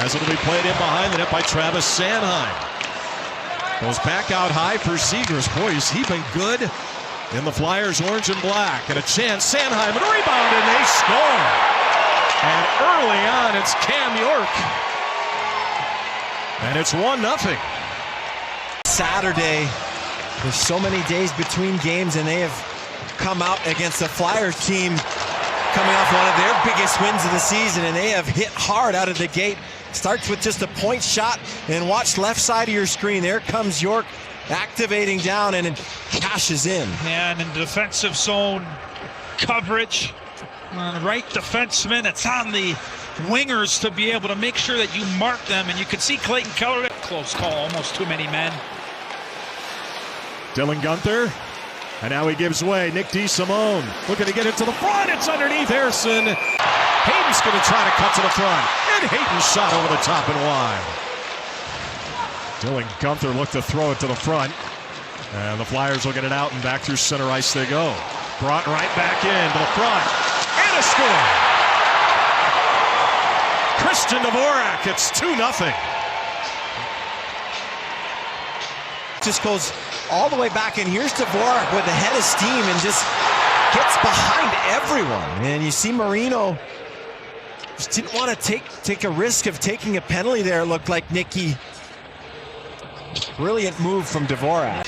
As it'll be played in behind the net by Travis Sanheim. Goes back out high for Zegras. Boy, has he been good in the Flyers orange and black. And a chance, Sanheim, and a rebound, and they score. And early on, it's Cam York. And it's 1-0. Saturday, there's so many days between games, and they have come out against the Flyers team coming off one of their biggest wins of the season, and they have hit hard out of the gate. Starts with just a point shot, and watch left side of your screen. There comes York activating down and cashes in. And in defensive zone coverage, right defenseman, it's on the wingers to be able to make sure that you mark them, and you can see Clayton Keller. Close call, almost too many men. Dylan Guenther, and now he gives way. Nick DeSimone looking to get it to the front. It's underneath Harrison. Hayden's going to try to cut to the front, and Hayden's shot over the top and wide. Dylan Guenther looked to throw it to the front, and the Flyers will get it out, and back through center ice they go. Brought right back in to the front, and a score. Christian Dvorak, it's 2-0. Just goes all the way back, and here's Dvorak with a head of steam and just gets behind everyone. And you see Marino just didn't want to take a risk of taking a penalty there. It looked like Nicky. Brilliant move from Dvorak.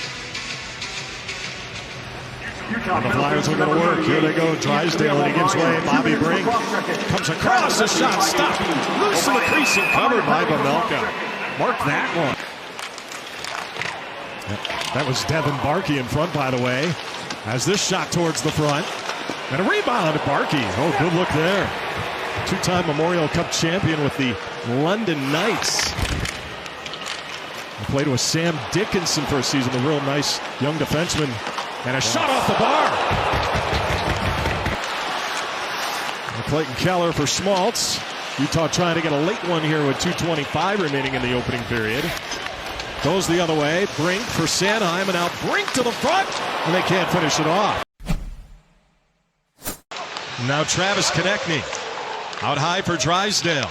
And the Flyers are going to work. Here they go. Drysdale, and he gives way. Bobby Brink comes across. The shot stopped. Loose in the crease and covered by Pavelka. Mark that one. That was Devin Barkey in front, by the way. As this shot towards the front. And a rebound to Barkey. Oh, good look there. Two-time Memorial Cup champion with the London Knights. He played with Sam Dickinson for a season. A real nice young defenseman. And a shot off the bar. And Clayton Keller for Schmaltz. Utah trying to get a late one here with 2:25 remaining in the opening period. Goes the other way. Brink for Sanheim, and now Brink to the front, and they can't finish it off. Now Travis Konechny out high for Drysdale.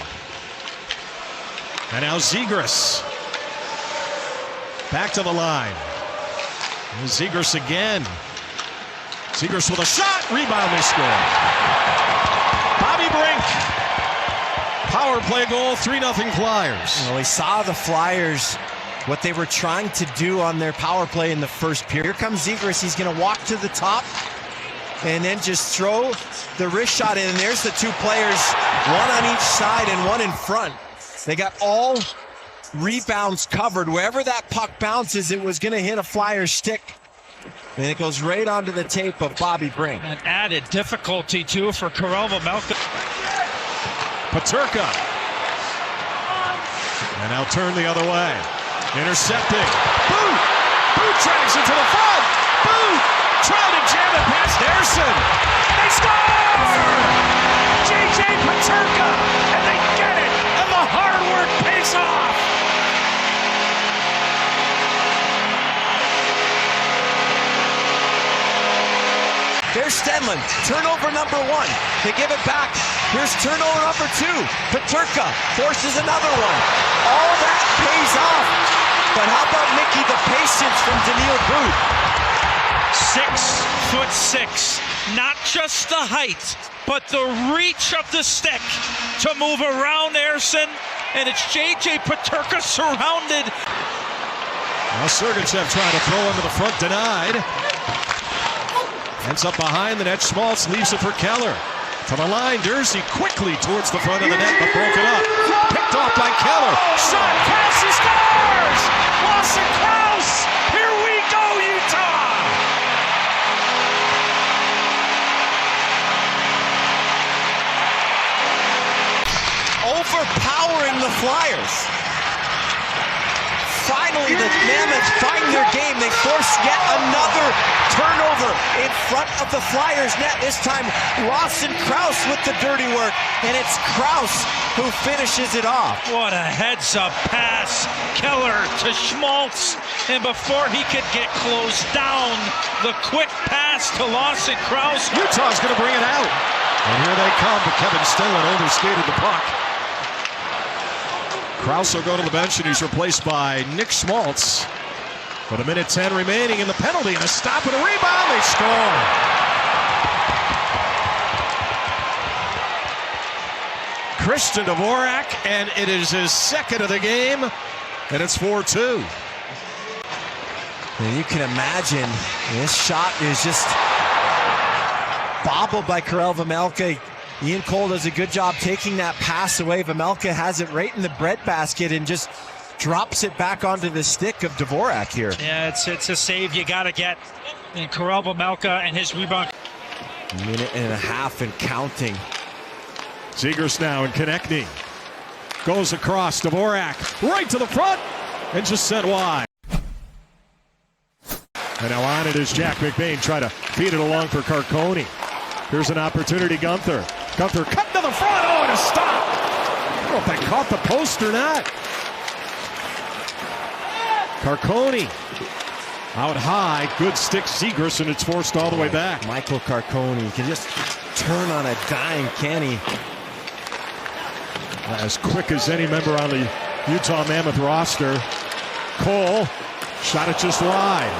And now Zegras back to the line. And Zegras again. Zegras with a shot. Rebound, they score. Bobby Brink. Power play goal, 3-0 Flyers. Well, we saw the Flyers, what they were trying to do on their power play in the first period. Here comes Zegras. He's going to walk to the top and then just throw the wrist shot in. And there's the two players, one on each side and one in front. They got all rebounds covered. Wherever that puck bounces, it was going to hit a Flyers stick. And it goes right onto the tape of Bobby Brink. An added difficulty, too, for Karel Vejmelka. Peterka. And now turn the other way. Intercepting. Boot! Boot drags it to the front. Boot! Trying to jam it past Harrison. They score! J.J. Peterka! And they get it! And the hard work pays off! There's Stenlund, turnover number 1. They give it back. Here's turnover number 2. Peterka forces another one. All that pays off. But how about Nicky, the patience from Daniil Booth? 6'6". Not just the height, but the reach of the stick to move around Harrison. And it's J.J. Peterka surrounded. Now Sergachev trying to throw into the front, denied. Ends up behind the net. Schmaltz leaves it for Keller. To the line, Dursey quickly towards the front of the net, but broken up. Picked off by Keller. Shot, Krause, he scores! Lawson Krause! Here we go, Utah! Overpowering the Flyers. Finally, the Mammoths find their game. They force yet another turnover in front of the Flyers net. This time, Lawson Krause with the dirty work, and it's Krause who finishes it off. What a heads-up pass. Keller to Schmaltz, and before he could get closed down, the quick pass to Lawson Krause. Utah's going to bring it out. And here they come, but Kevin Stenlund overskated the puck. Krause will go to the bench, and he's replaced by Nick Schmaltz. With a minute 10 remaining in the penalty, and a stop and a rebound, they score. Christian Dvorak, and it is his second of the game, and it's 4-2. And you can imagine this shot is just bobbled by Karel Vejmelka. Ian Cole does a good job taking that pass away. Vejmelka has it right in the breadbasket and just drops it back onto the stick of Dvorak here. Yeah, it's a save you got to get. And Karel Vejmelka and his rebound. Minute and a half and counting. Zegras now and Konechny. Goes across, Dvorak right to the front and just sent wide. And now on it is Jack McBain trying to feed it along for Carcone. Here's an opportunity, Gunther. Gunther cut to the front, oh, and a stop. I don't know if that caught the post or not. Carcone out high, good stick Zegras, and it's forced all the way back. Michael Carcone can just turn on a dime, can he? As quick as any member on the Utah Mammoth roster. Cole shot it just wide.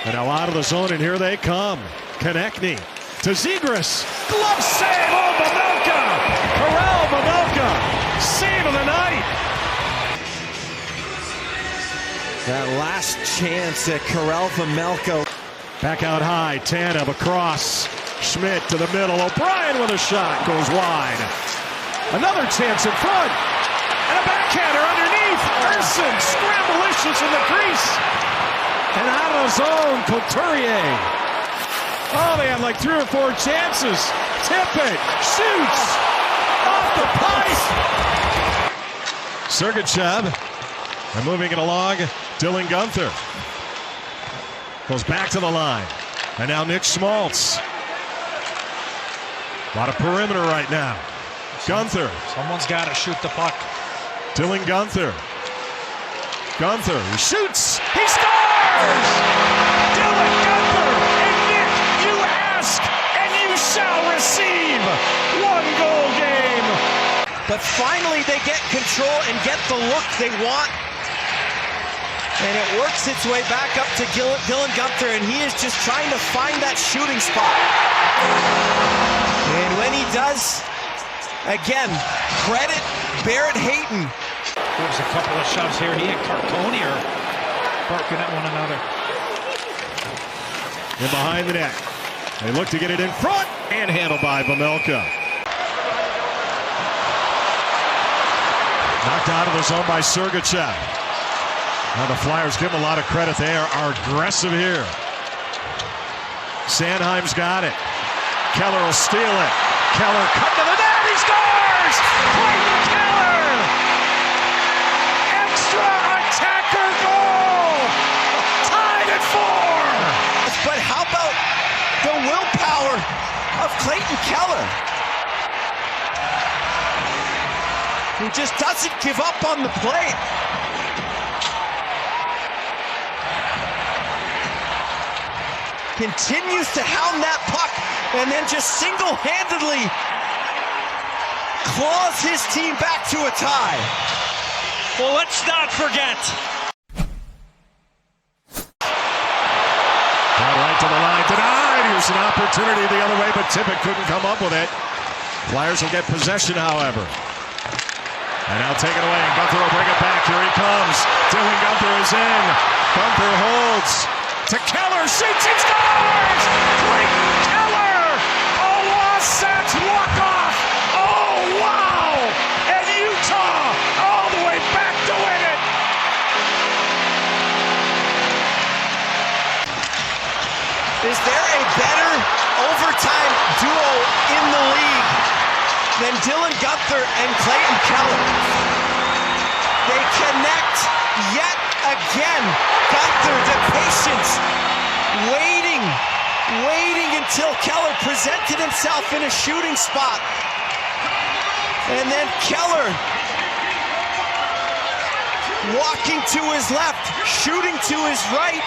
And now out of the zone, and here they come. Konechny to Zegras. Glove save! Oh, Vejmelka! Karel Vejmelka! Save of the night! That last chance at Karel Vejmelka. Back out high, Tanev across. Schmidt to the middle. O'Brien with a shot. Goes wide. Another chance in front. And a backhander underneath. Erson scramblicious in the crease. And out of the zone, Couturier. Oh, they had like 3 or 4 chances. Tippett shoots off the pipe. Sergachev. And moving it along, Dylan Gunther. Goes back to the line. And now Nick Schmaltz. A lot of perimeter right now. Gunther. Someone's got to shoot the puck. Dylan Gunther. Gunther, he shoots. He scores! Dylan Gunther. And Nick, you ask, and you shall receive. 1-goal game. But finally they get control and get the look they want. And it works its way back up to Dylan Gunther, and he is just trying to find that shooting spot. And when he does, again, credit Barrett Hayton. There's a couple of shoves here. He and Carcone are barking at one another. And behind the net. They look to get it in front, and handled by Vejmelka. Knocked out of the zone by Sergachev. Now the Flyers give him a lot of credit. They are aggressive here. Sanheim's got it. Keller will steal it. Keller cut to the net. He scores! Clayton Keller! Extra attacker goal! Tied at 4! But how about the willpower of Clayton Keller? Who just doesn't give up on the play. Continues to hound that puck and then just single-handedly claws his team back to a tie. Well, let's not forget. Right to the line, denied. Here's an opportunity the other way, but Tippett couldn't come up with it. Flyers will get possession, however. And now take it away, and Gunther will bring it back. Here he comes. Dylan Gunther is in. Gunther holds. To Keller, shoots and scores! Clayton Keller! A Wasatch walk-off! Oh, wow! And Utah all the way back to win it! Is there a better overtime duo in the league than Dylan Gunther and Clayton Keller? They connect yet again. Gunther, the patience, waiting until Keller presented himself in a shooting spot. And then Keller walking to his left, shooting to his right.